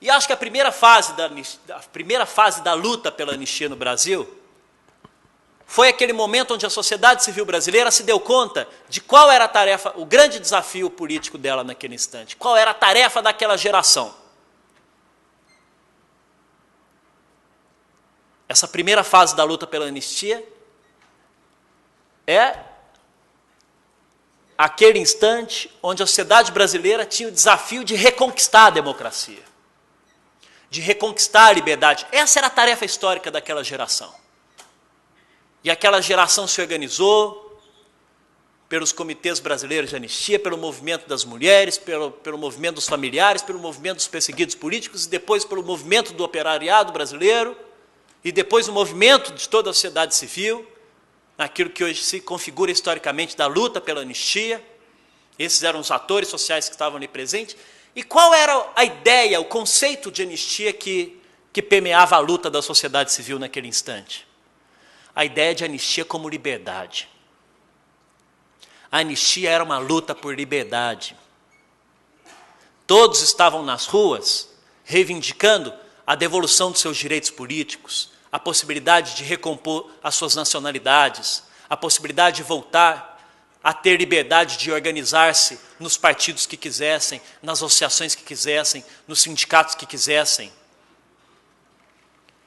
E acho que a primeira fase da luta pela anistia no Brasil foi aquele momento onde a sociedade civil brasileira se deu conta de qual era a tarefa, o grande desafio político dela naquele instante, qual era a tarefa daquela geração. Essa primeira fase da luta pela anistia é aquele instante onde a sociedade brasileira tinha o desafio de reconquistar a democracia, de reconquistar a liberdade. Essa era a tarefa histórica daquela geração. E aquela geração se organizou pelos comitês brasileiros de anistia, pelo movimento das mulheres, pelo movimento dos familiares, pelo movimento dos perseguidos políticos, e depois pelo movimento do operariado brasileiro, e depois o movimento de toda a sociedade civil, naquilo que hoje se configura historicamente da luta pela anistia. Esses eram os atores sociais que estavam ali presentes. E qual era a ideia, o conceito de anistia que permeava a luta da sociedade civil naquele instante? A ideia de anistia como liberdade. A anistia era uma luta por liberdade. Todos estavam nas ruas reivindicando a devolução de seus direitos políticos, a possibilidade de recompor as suas nacionalidades, a possibilidade de voltar a ter liberdade de organizar-se nos partidos que quisessem, nas associações que quisessem, nos sindicatos que quisessem.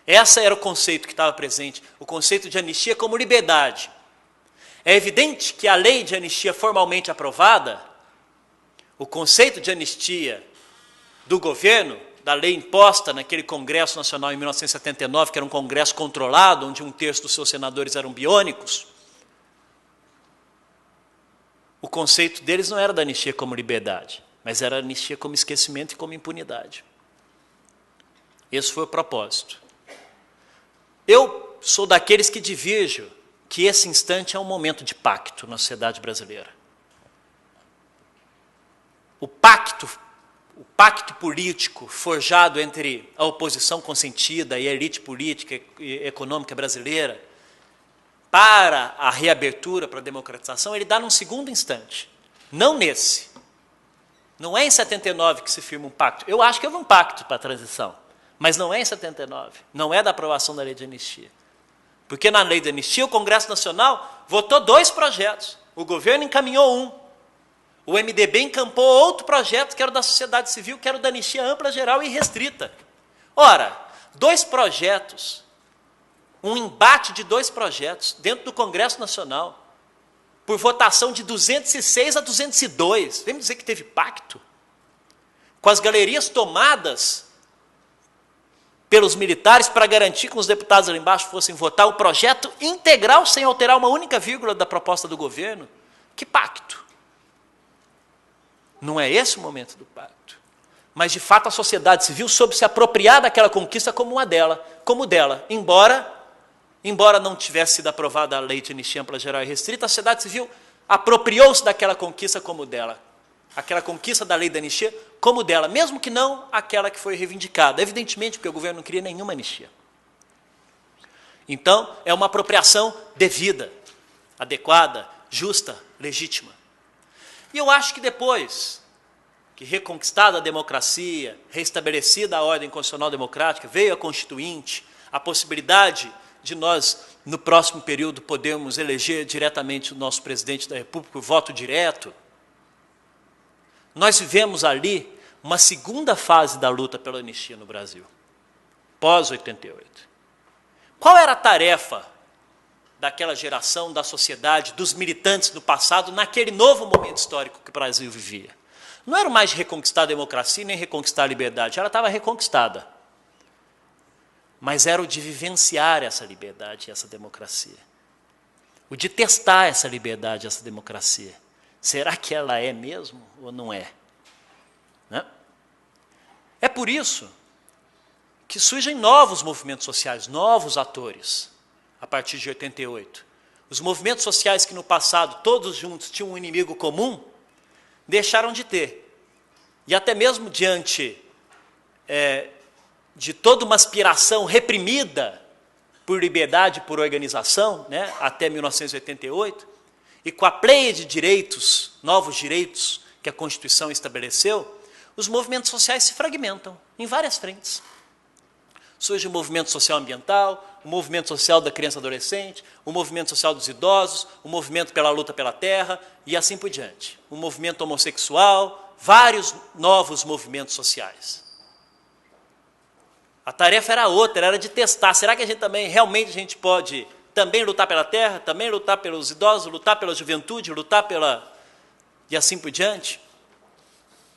Esse era o conceito que estava presente, o conceito de anistia como liberdade. É evidente que a lei de anistia formalmente aprovada, o conceito de anistia do governo, da lei imposta naquele Congresso Nacional em 1979, que era um congresso controlado, onde 1/3 dos seus senadores eram biônicos, o conceito deles não era da anistia como liberdade, mas era anistia como esquecimento e como impunidade. Esse foi o propósito. Eu sou daqueles que divirjo que esse instante é um momento de pacto na sociedade brasileira. O pacto político forjado entre a oposição consentida e a elite política e econômica brasileira para a reabertura, para a democratização, ele dá num segundo instante, não nesse. Não é em 79 que se firma um pacto. Eu acho que houve um pacto para a transição, mas não é em 79, não é da aprovação da lei de anistia. Porque na lei de anistia o Congresso Nacional votou 2 projetos, o governo encaminhou um, o MDB encampou outro projeto, que era da sociedade civil, que era o da anistia ampla, geral e restrita. Ora, 2 projetos, um embate de 2 projetos dentro do Congresso Nacional, por votação de 206 a 202. Vem me dizer que teve pacto? Com as galerias tomadas pelos militares para garantir que os deputados ali embaixo fossem votar o projeto integral, sem alterar uma única vírgula da proposta do governo? Que pacto? Não é esse o momento do pacto. Mas, de fato, a sociedade civil soube se apropriar daquela conquista como dela, embora não tivesse sido aprovada a lei de anistia ampla, geral e restrita, a sociedade civil apropriou-se daquela conquista como dela, aquela conquista da lei da anistia como dela, mesmo que não aquela que foi reivindicada, evidentemente porque o governo não queria nenhuma anistia. Então, é uma apropriação devida, adequada, justa, legítima. E eu acho que depois que reconquistada a democracia, restabelecida a ordem constitucional democrática, veio a Constituinte, a possibilidade de nós, no próximo período, podermos eleger diretamente o nosso presidente da República por voto direto, nós vivemos ali uma segunda fase da luta pela anistia no Brasil, pós-88. Qual era a tarefa daquela geração, da sociedade, dos militantes do passado, naquele novo momento histórico que o Brasil vivia? Não era mais reconquistar a democracia, nem reconquistar a liberdade, ela estava reconquistada. Mas era o de vivenciar essa liberdade e essa democracia. O de testar essa liberdade e essa democracia. Será que ela é mesmo ou não é? Né? É por isso que surgem novos movimentos sociais, novos atores, a partir de 88. Os movimentos sociais que no passado, todos juntos, tinham um inimigo comum, deixaram de ter. E até mesmo diante de toda uma aspiração reprimida por liberdade, por organização, né, até 1988, e com a pleia de direitos, novos direitos que a Constituição estabeleceu, os movimentos sociais se fragmentam em várias frentes. Surge o movimento social ambiental, o movimento social da criança e adolescente, o movimento social dos idosos, o movimento pela luta pela terra e assim por diante. O movimento homossexual, vários novos movimentos sociais. A tarefa era outra, era de testar. Será que a gente também, realmente, a gente pode também lutar pela terra, também lutar pelos idosos, lutar pela juventude, lutar pela... e assim por diante?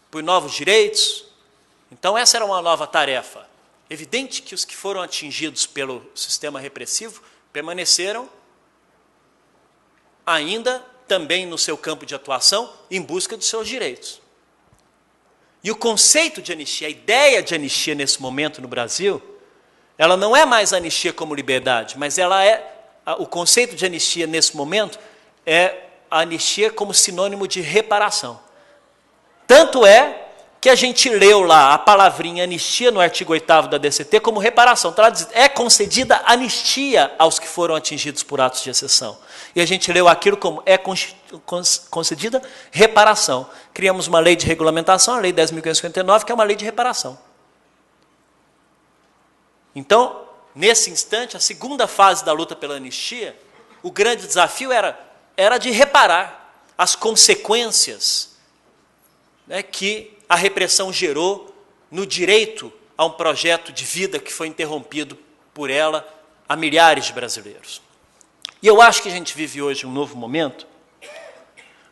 Por novos direitos? Então, essa era uma nova tarefa. Evidente que os que foram atingidos pelo sistema repressivo permaneceram ainda também no seu campo de atuação em busca dos seus direitos. E o conceito de anistia, a ideia de anistia nesse momento no Brasil, ela não é mais anistia como liberdade, mas ela o conceito de anistia nesse momento é a anistia como sinônimo de reparação. Tanto é que a gente leu lá a palavrinha anistia no artigo 8º da DCT como reparação. Então, ela diz, é concedida anistia aos que foram atingidos por atos de exceção. E a gente leu aquilo como é concedida reparação. Criamos uma lei de regulamentação, a Lei 10.559, que é uma lei de reparação. Então, nesse instante, a segunda fase da luta pela anistia, o grande desafio era de reparar as consequências, né, que a repressão gerou no direito a um projeto de vida que foi interrompido por ela a milhares de brasileiros. E eu acho que a gente vive hoje um novo momento,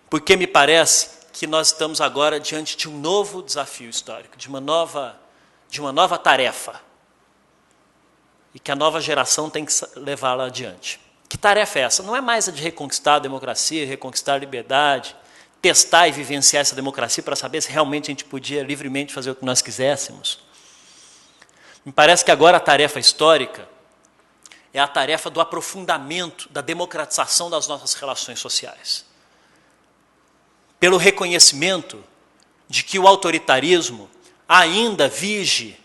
porque me parece que nós estamos agora diante de um novo desafio histórico, de uma nova tarefa, e que a nova geração tem que levá-la adiante. Que tarefa é essa? Não é mais a de reconquistar a democracia, reconquistar a liberdade, testar e vivenciar essa democracia para saber se realmente a gente podia livremente fazer o que nós quiséssemos. Me parece que agora a tarefa histórica é a tarefa do aprofundamento, da democratização das nossas relações sociais. Pelo reconhecimento de que o autoritarismo ainda vige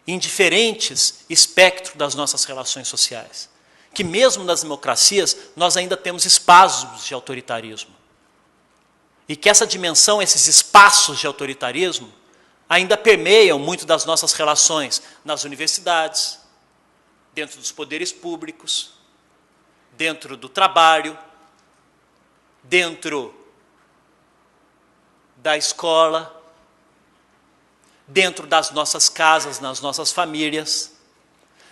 em diferentes espectros das nossas relações sociais. Que mesmo nas democracias nós ainda temos espasmos de autoritarismo. E que essa dimensão, esses espaços de autoritarismo, ainda permeiam muito das nossas relações nas universidades, dentro dos poderes públicos, dentro do trabalho, dentro da escola, dentro das nossas casas, nas nossas famílias,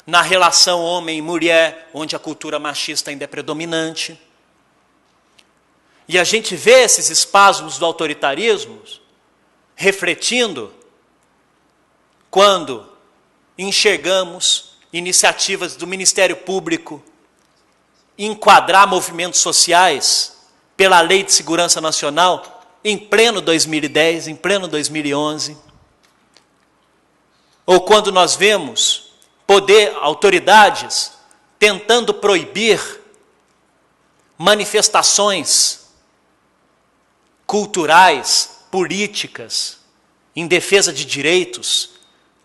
na relação homem e mulher, onde a cultura machista ainda é predominante. E a gente vê esses espasmos do autoritarismo refletindo quando enxergamos iniciativas do Ministério Público enquadrar movimentos sociais pela Lei de Segurança Nacional em pleno 2010, em pleno 2011. Ou quando nós vemos autoridades tentando proibir manifestações culturais, políticas, em defesa de direitos,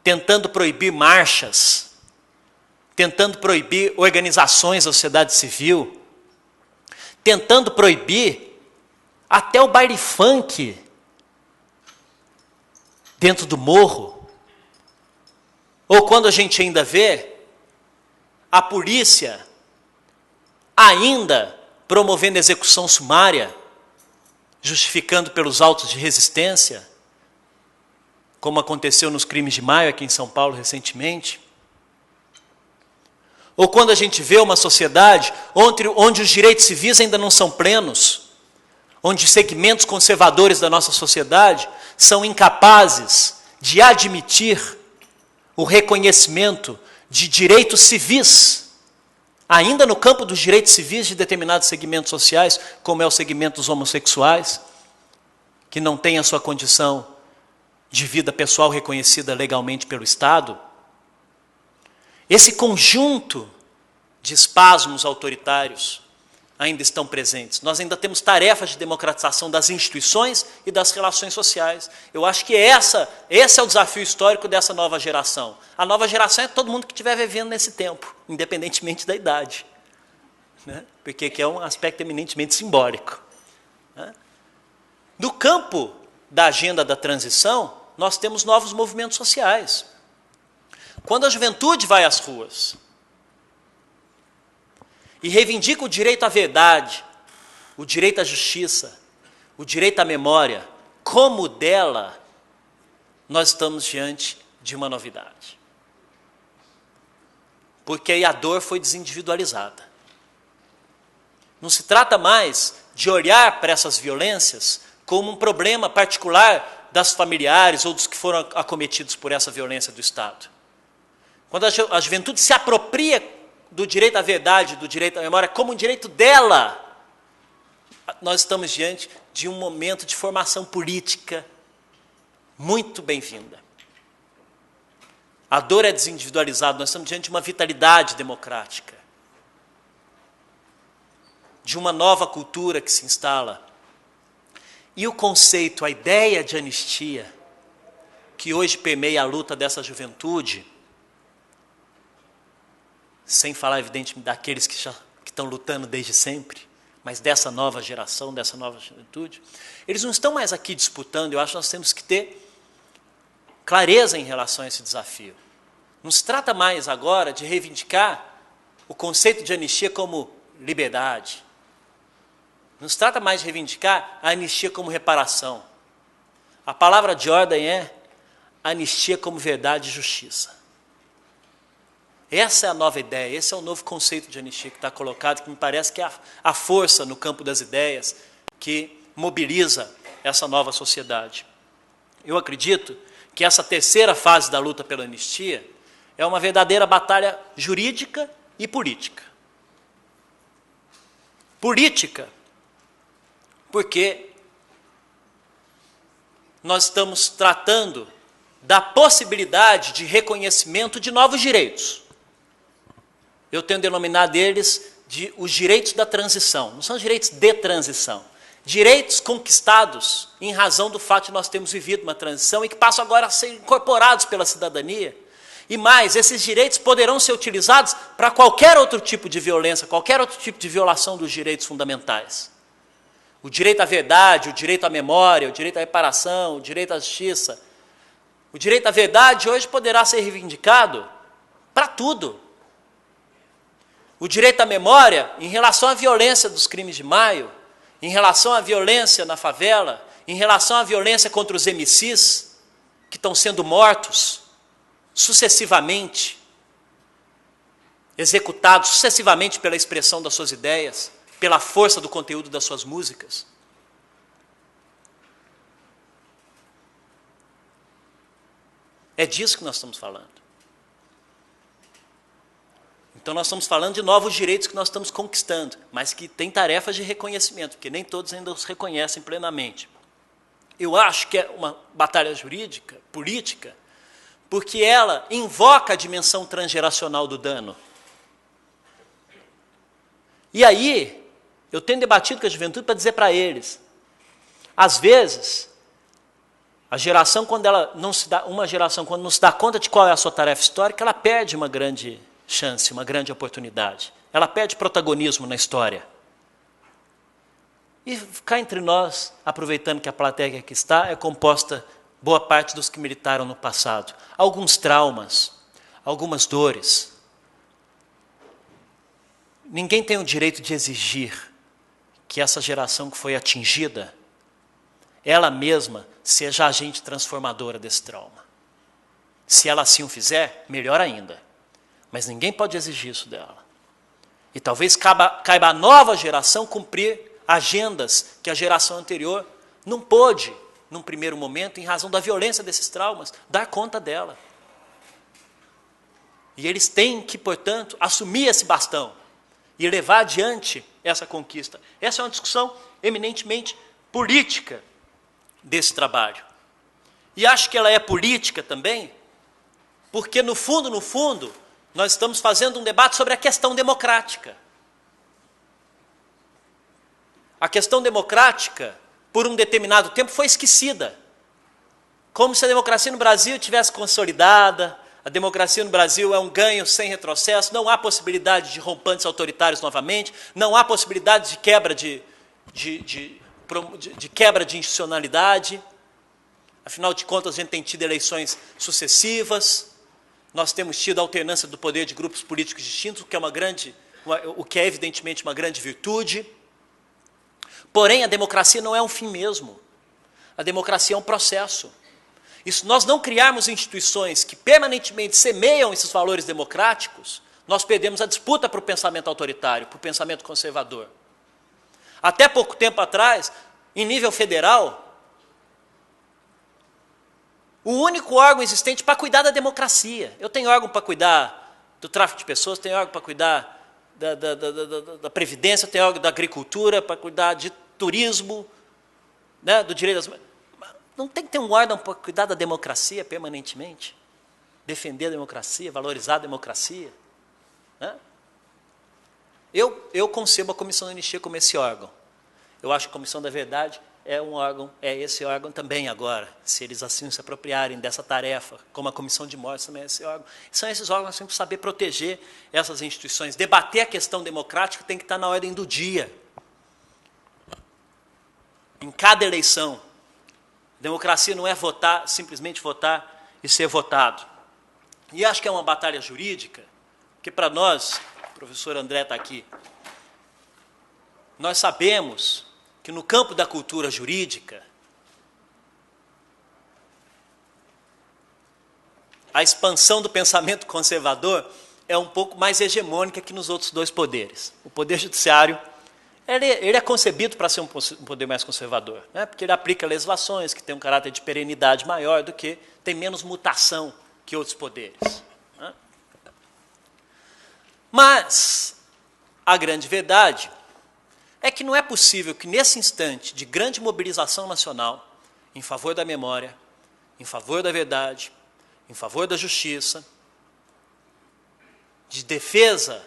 tentando proibir marchas, tentando proibir organizações da sociedade civil, tentando proibir até o baile funk dentro do morro. Ou quando a gente ainda vê a polícia ainda promovendo execução sumária, justificando pelos autos de resistência, como aconteceu nos crimes de maio aqui em São Paulo recentemente. Ou quando a gente vê uma sociedade onde os direitos civis ainda não são plenos, onde segmentos conservadores da nossa sociedade são incapazes de admitir o reconhecimento de direitos civis, ainda no campo dos direitos civis de determinados segmentos sociais, como é o segmento dos homossexuais, que não tem a sua condição de vida pessoal reconhecida legalmente pelo Estado. Esse conjunto de espasmos autoritários ainda estão presentes. Nós ainda temos tarefas de democratização das instituições e das relações sociais. Eu acho que esse é o desafio histórico dessa nova geração. A nova geração é todo mundo que estiver vivendo nesse tempo, independentemente da idade, né? Porque aqui é um aspecto eminentemente simbólico, né? No campo da agenda da transição, nós temos novos movimentos sociais. Quando a juventude vai às ruas e reivindica o direito à verdade, o direito à justiça, o direito à memória, como dela, nós estamos diante de uma novidade. Porque aí a dor foi desindividualizada. Não se trata mais de olhar para essas violências como um problema particular das familiares ou dos que foram acometidos por essa violência do Estado. Quando a juventude se apropria do direito à verdade, do direito à memória, como um direito dela, nós estamos diante de um momento de formação política muito bem-vinda. A dor é desindividualizada, nós estamos diante de uma vitalidade democrática, de uma nova cultura que se instala. E o conceito, a ideia de anistia, que hoje permeia a luta dessa juventude, sem falar, evidentemente, daqueles que estão lutando desde sempre, mas dessa nova geração, dessa nova juventude, eles não estão mais aqui disputando. Eu acho que nós temos que ter clareza em relação a esse desafio. Não se trata mais agora de reivindicar o conceito de anistia como liberdade. Não se trata mais de reivindicar a anistia como reparação. A palavra de ordem é anistia como verdade e justiça. Essa é a nova ideia, esse é o novo conceito de anistia que está colocado, que me parece que é a força no campo das ideias que mobiliza essa nova sociedade. Eu acredito que essa terceira fase da luta pela anistia é uma verdadeira batalha jurídica e política. Política, porque nós estamos tratando da possibilidade de reconhecimento de novos direitos. Eu tenho denominado eles de os direitos da transição. Não são direitos de transição. Direitos conquistados em razão do fato de nós termos vivido uma transição e que passam agora a ser incorporados pela cidadania. E mais, esses direitos poderão ser utilizados para qualquer outro tipo de violência, qualquer outro tipo de violação dos direitos fundamentais. O direito à verdade, o direito à memória, o direito à reparação, o direito à justiça. O direito à verdade hoje poderá ser reivindicado para tudo. O direito à memória em relação à violência dos crimes de maio, em relação à violência na favela, em relação à violência contra os MCs, que estão sendo mortos sucessivamente, executados sucessivamente pela expressão das suas ideias, pela força do conteúdo das suas músicas. É disso que nós estamos falando. Então nós estamos falando de novos direitos que nós estamos conquistando, mas que têm tarefas de reconhecimento, porque nem todos ainda os reconhecem plenamente. Eu acho que é uma batalha jurídica, política, porque ela invoca a dimensão transgeracional do dano. E aí, eu tenho debatido com a juventude para dizer para eles, às vezes, a geração, quando ela não se dá, uma geração, quando não se dá conta de qual é a sua tarefa histórica, ela perde uma grande chance, uma grande oportunidade. Ela perde protagonismo na história. E cá entre nós, aproveitando que a plateia que aqui está, é composta boa parte dos que militaram no passado. Alguns traumas, algumas dores. Ninguém tem o direito de exigir que essa geração que foi atingida, ela mesma seja agente transformadora desse trauma. Se ela assim o fizer, melhor ainda. Mas ninguém pode exigir isso dela. E talvez caiba à nova geração cumprir agendas que a geração anterior não pôde, num primeiro momento, em razão da violência desses traumas, dar conta dela. E eles têm que, portanto, assumir esse bastão e levar adiante essa conquista. Essa é uma discussão eminentemente política desse trabalho. E acho que ela é política também, porque, no fundo, nós estamos fazendo um debate sobre a questão democrática. A questão democrática, por um determinado tempo, foi esquecida. Como se a democracia no Brasil tivesse consolidada, a democracia no Brasil é um ganho sem retrocesso, não há possibilidade de rompantes autoritários novamente, não há possibilidade de quebra de quebra de institucionalidade. Afinal de contas, a gente tem tido eleições sucessivas, nós temos tido alternância do poder de grupos políticos distintos, o que é evidentemente uma grande virtude. Porém, a democracia não é um fim mesmo. A democracia é um processo. E se nós não criarmos instituições que permanentemente semeiam esses valores democráticos, nós perdemos a disputa para o pensamento autoritário, para o pensamento conservador. Até pouco tempo atrás, em nível federal, o único órgão existente para cuidar da democracia. Eu tenho órgão para cuidar do tráfico de pessoas, tenho órgão para cuidar da Previdência, tenho órgão da agricultura, para cuidar de turismo, né, do direito das... Não tem que ter um órgão para cuidar da democracia permanentemente? Defender a democracia, valorizar a democracia? Né? Eu concebo a Comissão da Anistia como esse órgão. Eu acho que a Comissão da Verdade é um órgão, é esse órgão também agora, se eles assim se apropriarem dessa tarefa, como a Comissão de Mortes também é esse órgão. São esses órgãos que têm que saber proteger essas instituições. Debater a questão democrática tem que estar na ordem do dia. Em cada eleição. Democracia não é votar, simplesmente votar e ser votado. E acho que é uma batalha jurídica, que para nós, o professor André está aqui, nós sabemos que no campo da cultura jurídica, a expansão do pensamento conservador é um pouco mais hegemônica que nos outros dois poderes. O poder judiciário, ele é concebido para ser um poder mais conservador, né? Porque ele aplica legislações que têm um caráter de perenidade maior do que, tem menos mutação que outros poderes. Né? Mas a grande verdade é que não é possível que, nesse instante de grande mobilização nacional, em favor da memória, em favor da verdade, em favor da justiça, de defesa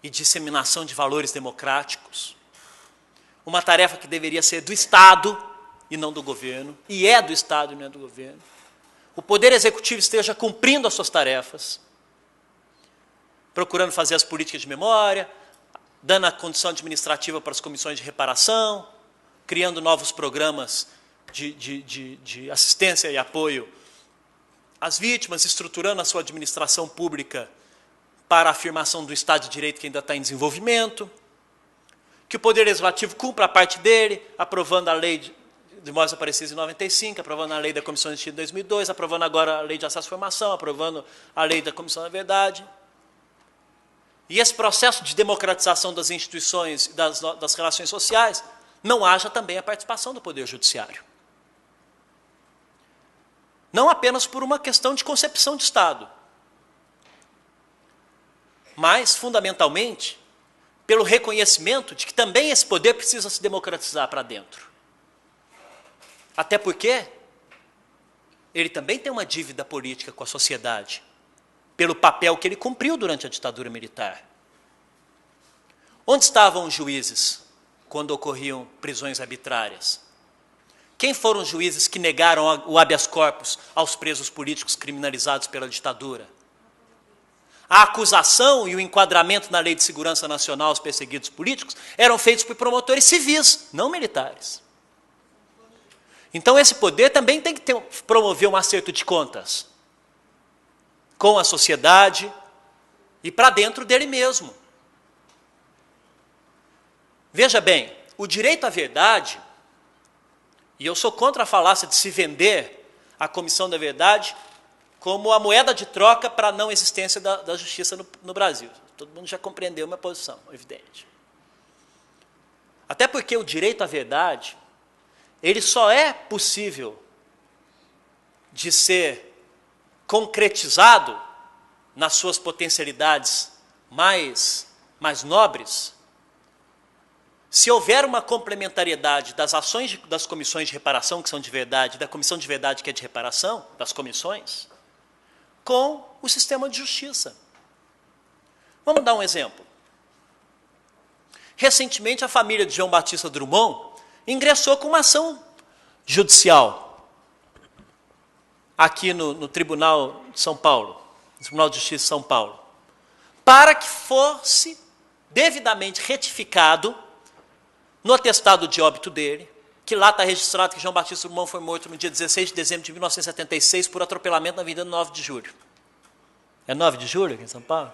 e disseminação de valores democráticos, uma tarefa que deveria ser do Estado e não do governo, e é do Estado e não é do governo, o Poder Executivo esteja cumprindo as suas tarefas, procurando fazer as políticas de memória, dando a condição administrativa para as comissões de reparação, criando novos programas de assistência e apoio às vítimas, estruturando a sua administração pública para a afirmação do Estado de Direito que ainda está em desenvolvimento, que o Poder Legislativo cumpra a parte dele, aprovando a lei de Mortes Aparecidas em 95, aprovando a lei da Comissão de Justiça em 2002, aprovando agora a lei de acesso à informação, aprovando a lei da Comissão da Verdade. E esse processo de democratização das instituições e das relações sociais, não haja também a participação do Poder Judiciário. Não apenas por uma questão de concepção de Estado, mas, fundamentalmente, pelo reconhecimento de que também esse poder precisa se democratizar para dentro. Até porque ele também tem uma dívida política com a sociedade, pelo papel que ele cumpriu durante a ditadura militar. Onde estavam os juízes quando ocorriam prisões arbitrárias? Quem foram os juízes que negaram o habeas corpus aos presos políticos criminalizados pela ditadura? A acusação e o enquadramento na Lei de Segurança Nacional aos perseguidos políticos eram feitos por promotores civis, não militares. Então esse poder também tem que promover um acerto de contas com a sociedade e para dentro dele mesmo. Veja bem, o direito à verdade, e eu sou contra a falácia de se vender a Comissão da Verdade como a moeda de troca para a não existência da justiça no Brasil. Todo mundo já compreendeu minha posição, evidente. Até porque o direito à verdade, ele só é possível de ser concretizado nas suas potencialidades mais nobres, se houver uma complementariedade das ações das comissões de reparação, que são de verdade, da comissão de verdade, que é de reparação, das comissões, com o sistema de justiça. Vamos dar um exemplo. Recentemente, a família de João Batista Drummond ingressou com uma ação judicial aqui no Tribunal de São Paulo, no Tribunal de Justiça de São Paulo, para que fosse devidamente retificado no atestado de óbito dele que lá está registrado que João Batista Drummond foi morto no dia 16 de dezembro de 1976 por atropelamento na Avenida 9 de Julho. É 9 de julho aqui em São Paulo?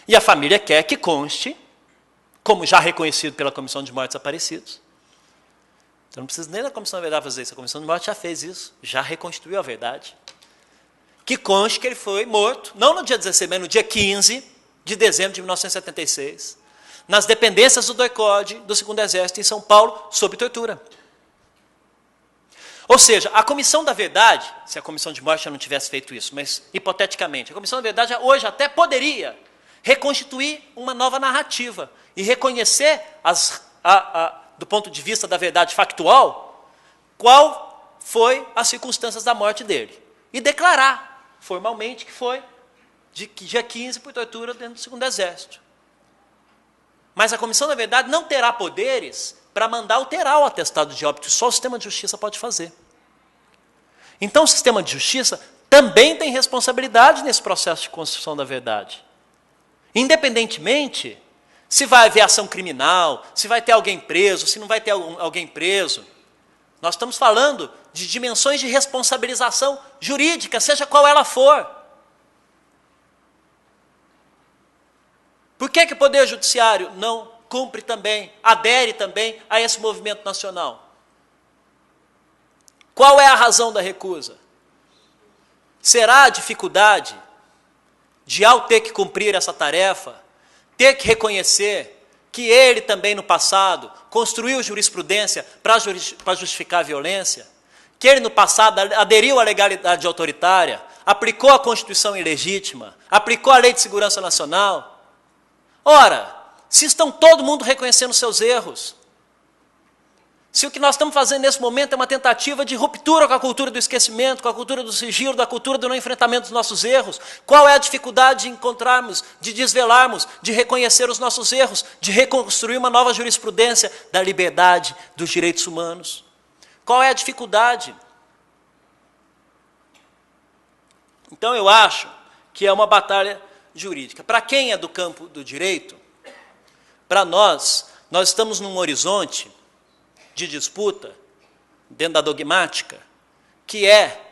E a família quer que conste, como já reconhecido pela Comissão de Mortos Desaparecidos. Então não precisa nem da Comissão da Verdade fazer isso. A Comissão de Mortos já fez isso, já reconstituiu a verdade. Que conste que ele foi morto, não no dia 16, mas no dia 15 de dezembro de 1976, nas dependências do DOI-CODE, do 2º Exército, em São Paulo, sob tortura. Ou seja, a Comissão da Verdade, se a Comissão de Morte já não tivesse feito isso, mas hipoteticamente, a Comissão da Verdade hoje até poderia reconstituir uma nova narrativa e reconhecer, do ponto de vista da verdade factual, qual foi as circunstâncias da morte dele. E declarar formalmente que foi de dia 15 por tortura dentro do 2º Exército. Mas a Comissão da Verdade não terá poderes para mandar alterar o atestado de óbito, só o sistema de justiça pode fazer. Então o sistema de justiça também tem responsabilidade nesse processo de construção da verdade. Independentemente se vai haver ação criminal, se vai ter alguém preso, se não vai ter alguém preso. Nós estamos falando de dimensões de responsabilização jurídica, seja qual ela for. Por que o Poder Judiciário não cumpre também, adere também a esse movimento nacional? Qual é a razão da recusa? Será a dificuldade de, ao ter que cumprir essa tarefa, ter que reconhecer que ele também no passado construiu jurisprudência para justificar a violência, que ele no passado aderiu à legalidade autoritária, aplicou a Constituição ilegítima, aplicou a Lei de Segurança Nacional? Ora, se estão todo mundo reconhecendo seus erros, se o que nós estamos fazendo nesse momento é uma tentativa de ruptura com a cultura do esquecimento, com a cultura do sigilo, da cultura do não enfrentamento dos nossos erros, qual é a dificuldade de encontrarmos, de desvelarmos, de reconhecer os nossos erros, de reconstruir uma nova jurisprudência da liberdade, dos direitos humanos? Qual é a dificuldade? Então eu acho que é uma batalha jurídica. Para quem é do campo do direito, para nós estamos num horizonte de disputa, dentro da dogmática, que é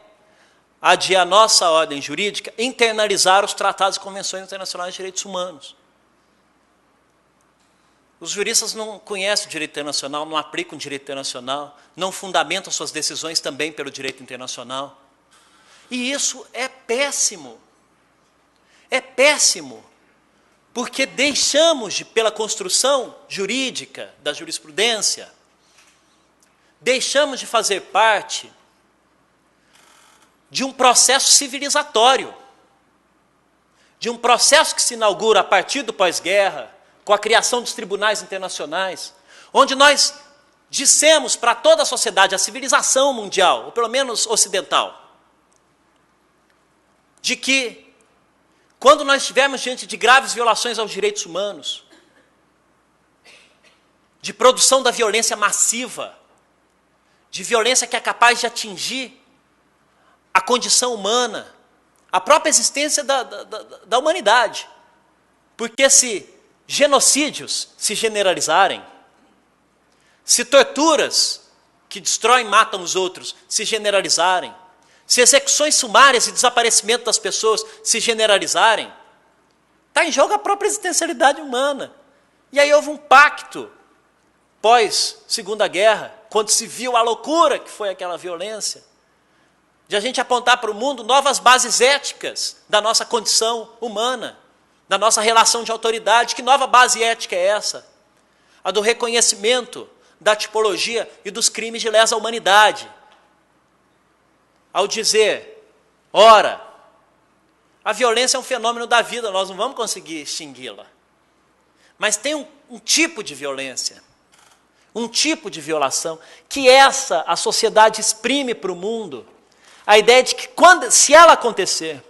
a de a nossa ordem jurídica internalizar os tratados e convenções internacionais de direitos humanos. Os juristas não conhecem o direito internacional, não aplicam o direito internacional, não fundamentam suas decisões também pelo direito internacional. E isso é péssimo. É péssimo, porque deixamos, pela construção jurídica da jurisprudência, deixamos de fazer parte de um processo civilizatório, de um processo que se inaugura a partir do pós-guerra, com a criação dos tribunais internacionais, onde nós dissemos para toda a sociedade, a civilização mundial, ou pelo menos ocidental, de que quando nós estivermos diante de graves violações aos direitos humanos, de produção da violência massiva, de violência que é capaz de atingir a condição humana, a própria existência da humanidade. Porque se genocídios se generalizarem, se torturas que destroem e matam os outros se generalizarem, se execuções sumárias e desaparecimento das pessoas se generalizarem, está em jogo a própria existencialidade humana. E aí houve um pacto, pós-Segunda Guerra, quando se viu a loucura que foi aquela violência, de a gente apontar para o mundo novas bases éticas da nossa condição humana, da nossa relação de autoridade. Que nova base ética é essa? A do reconhecimento da tipologia e dos crimes de lesa humanidade. Ao dizer, ora, a violência é um fenômeno da vida, nós não vamos conseguir extingui-la. Mas tem um tipo de violência, um tipo de violação, que a sociedade exprime para o mundo a ideia de que, se ela acontecer,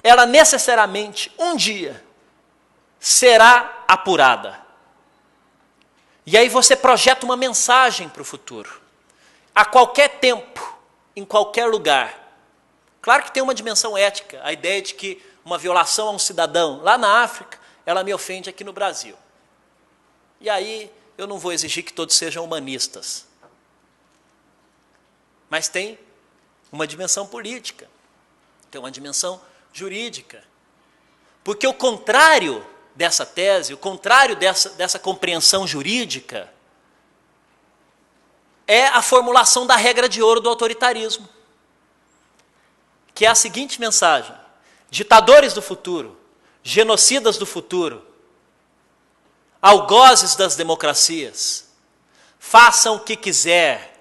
ela necessariamente, um dia, será apurada. E aí você projeta uma mensagem para o futuro. A qualquer tempo, em qualquer lugar. Claro que tem uma dimensão ética, a ideia de que uma violação a um cidadão lá na África, ela me ofende aqui no Brasil. E aí eu não vou exigir que todos sejam humanistas. Mas tem uma dimensão política, tem uma dimensão jurídica. Porque o contrário dessa tese, o contrário dessa compreensão jurídica, é a formulação da regra de ouro do autoritarismo, que é a seguinte mensagem: ditadores do futuro, genocidas do futuro, algozes das democracias, façam o que quiser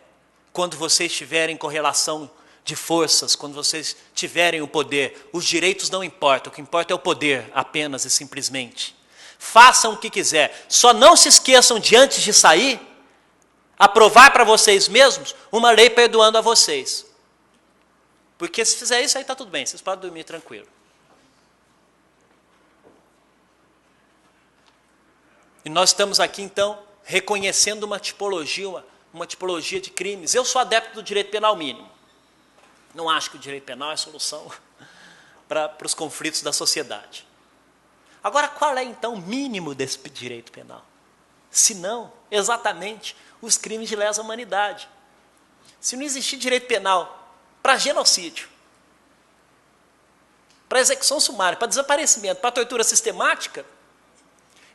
quando vocês estiverem em correlação de forças, quando vocês tiverem o poder. Os direitos não importam, o que importa é o poder, apenas e simplesmente. Façam o que quiser, só não se esqueçam de, antes de sair, aprovar para vocês mesmos uma lei perdoando a vocês. Porque se fizer isso, aí está tudo bem, vocês podem dormir tranquilo. E nós estamos aqui, então, reconhecendo uma tipologia de crimes. Eu sou adepto do direito penal mínimo. Não acho que o direito penal é a solução para os conflitos da sociedade. Agora, qual é, então, o mínimo desse direito penal? Se não, exatamente, os crimes de lesa humanidade. Se não existir direito penal para genocídio, para execução sumária, para desaparecimento, para tortura sistemática,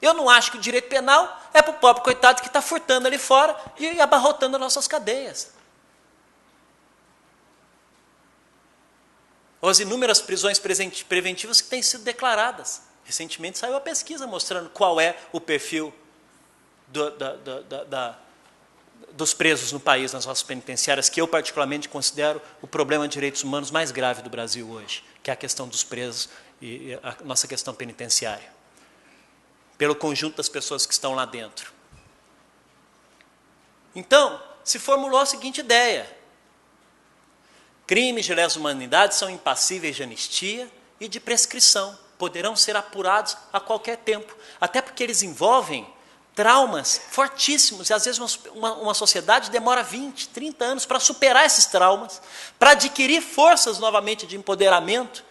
eu não acho que o direito penal é para o pobre coitado que está furtando ali fora e abarrotando as nossas cadeias. Ou as inúmeras prisões preventivas que têm sido declaradas. Recentemente saiu a pesquisa mostrando qual é o perfil dos presos no país, nas nossas penitenciárias, que eu particularmente considero o problema de direitos humanos mais grave do Brasil hoje, que é a questão dos presos e a nossa questão penitenciária, pelo conjunto das pessoas que estão lá dentro. Então, se formulou a seguinte ideia: crimes de lesa humanidade são impassíveis de anistia e de prescrição, poderão ser apurados a qualquer tempo, até porque eles envolvem traumas fortíssimos, e às vezes uma sociedade demora 20, 30 anos para superar esses traumas, para adquirir forças novamente de empoderamento,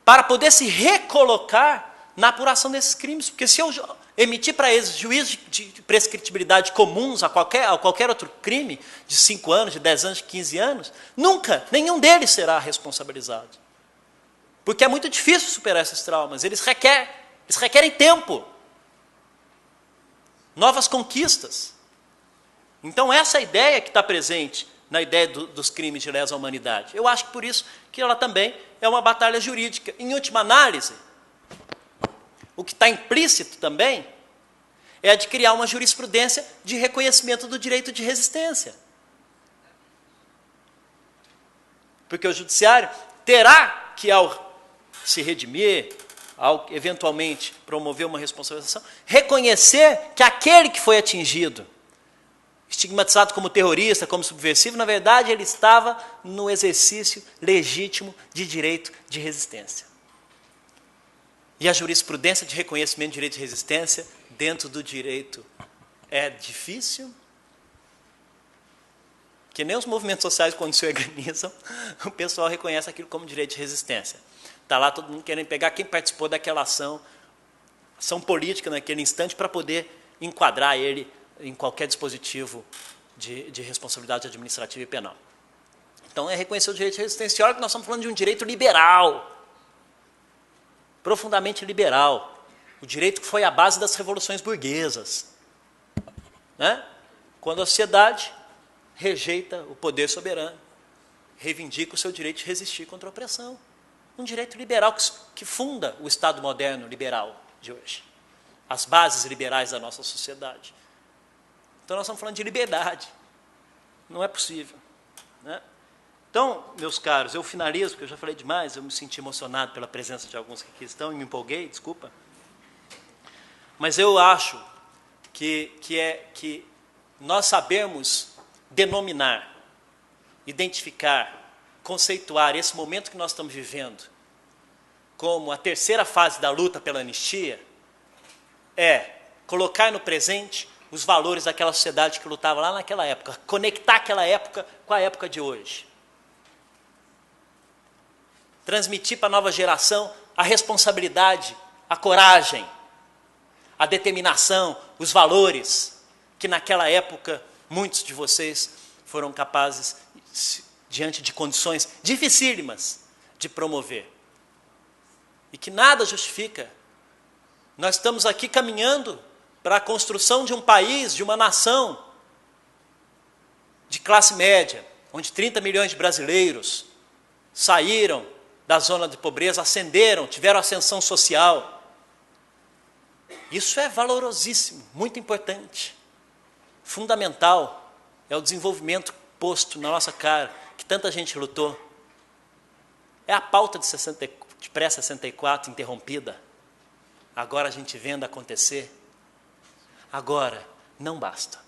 para poder se recolocar na apuração desses crimes. Porque se eu emitir para eles juízos de prescritibilidade comuns a qualquer outro crime, de 5 anos, de 10 anos, de 15 anos, nunca, nenhum deles será responsabilizado. Porque é muito difícil superar esses traumas, eles requerem tempo, novas conquistas. Então essa ideia que está presente na ideia dos crimes de lesa humanidade, eu acho que por isso que ela também é uma batalha jurídica. Em última análise, o que está implícito também é a de criar uma jurisprudência de reconhecimento do direito de resistência. Porque o judiciário terá que, ao se redimir, ao eventualmente promover uma responsabilização, reconhecer que aquele que foi atingido, estigmatizado como terrorista, como subversivo, na verdade ele estava no exercício legítimo de direito de resistência. E a jurisprudência de reconhecimento de direito de resistência dentro do direito é difícil, que nem os movimentos sociais, quando se organizam, o pessoal reconhece aquilo como direito de resistência. Está lá todo mundo querendo pegar quem participou daquela ação política naquele instante, para poder enquadrar ele em qualquer dispositivo de responsabilidade administrativa e penal. Então, é reconhecer o direito de resistência. Olha que nós estamos falando de um direito liberal, profundamente liberal. O direito que foi a base das revoluções burguesas, né? Quando a sociedade rejeita o poder soberano, reivindica o seu direito de resistir contra a opressão. Um direito liberal que funda o Estado moderno liberal de hoje, as bases liberais da nossa sociedade. Então nós estamos falando de liberdade. Não é possível, né? Então, meus caros, eu finalizo, porque eu já falei demais, eu me senti emocionado pela presença de alguns que aqui estão e me empolguei, desculpa. Mas eu acho que nós sabemos denominar, identificar, conceituar esse momento que nós estamos vivendo como a terceira fase da luta pela anistia, é colocar no presente os valores daquela sociedade que lutava lá naquela época, conectar aquela época com a época de hoje. Transmitir para a nova geração a responsabilidade, a coragem, a determinação, os valores que naquela época muitos de vocês foram capazes, diante de condições dificílimas, de promover. E que nada justifica. Nós estamos aqui caminhando para a construção de um país, de uma nação de classe média, onde 30 milhões de brasileiros saíram da zona de pobreza, ascenderam, tiveram ascensão social. Isso é valorosíssimo, muito importante, fundamental. É o desenvolvimento posto na nossa cara, que tanta gente lutou. É a pauta de pré-64 interrompida. Agora a gente vendo acontecer. Agora, não basta.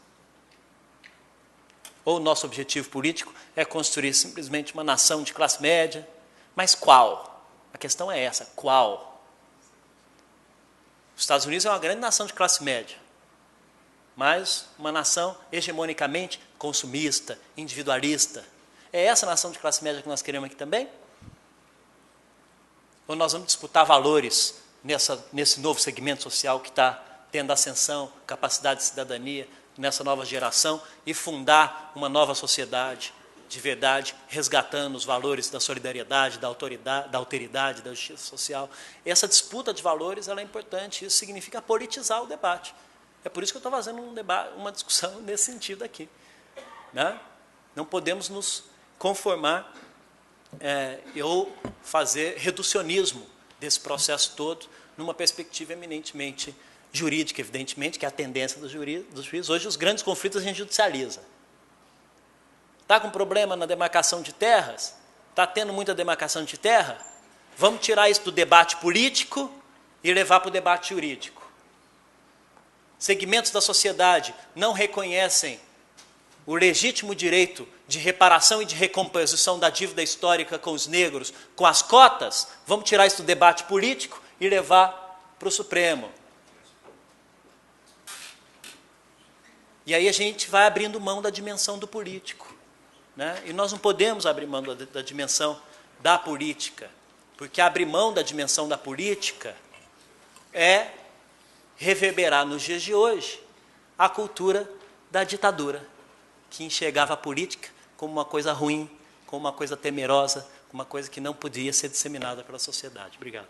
Ou o nosso objetivo político é construir simplesmente uma nação de classe média, mas qual? A questão é essa, qual? Os Estados Unidos é uma grande nação de classe média, mas uma nação hegemonicamente consumista, individualista. É essa nação de classe média que nós queremos aqui também? Ou nós vamos disputar valores nesse novo segmento social que está tendo ascensão, capacidade de cidadania, nessa nova geração, e fundar uma nova sociedade de verdade, resgatando os valores da solidariedade, da alteridade, da justiça social. Essa disputa de valores ela é importante, isso significa politizar o debate. É por isso que eu estou fazendo uma discussão nesse sentido aqui. Né? Não podemos nos conformar ou fazer reducionismo desse processo todo numa perspectiva eminentemente jurídica, evidentemente, que é a tendência dos juízes. Hoje, os grandes conflitos a gente judicializa. Está com problema na demarcação de terras? Está tendo muita demarcação de terra? Vamos tirar isso do debate político e levar para o debate jurídico. Segmentos da sociedade não reconhecem o legítimo direito de reparação e de recomposição da dívida histórica com os negros, com as cotas? Vamos tirar isso do debate político e levar para o Supremo. E aí a gente vai abrindo mão da dimensão do político. Né? E nós não podemos abrir mão da dimensão da política, porque abrir mão da dimensão da política é reverberar nos dias de hoje a cultura da ditadura, que enxergava a política como uma coisa ruim, como uma coisa temerosa, como uma coisa que não podia ser disseminada pela sociedade. Obrigado.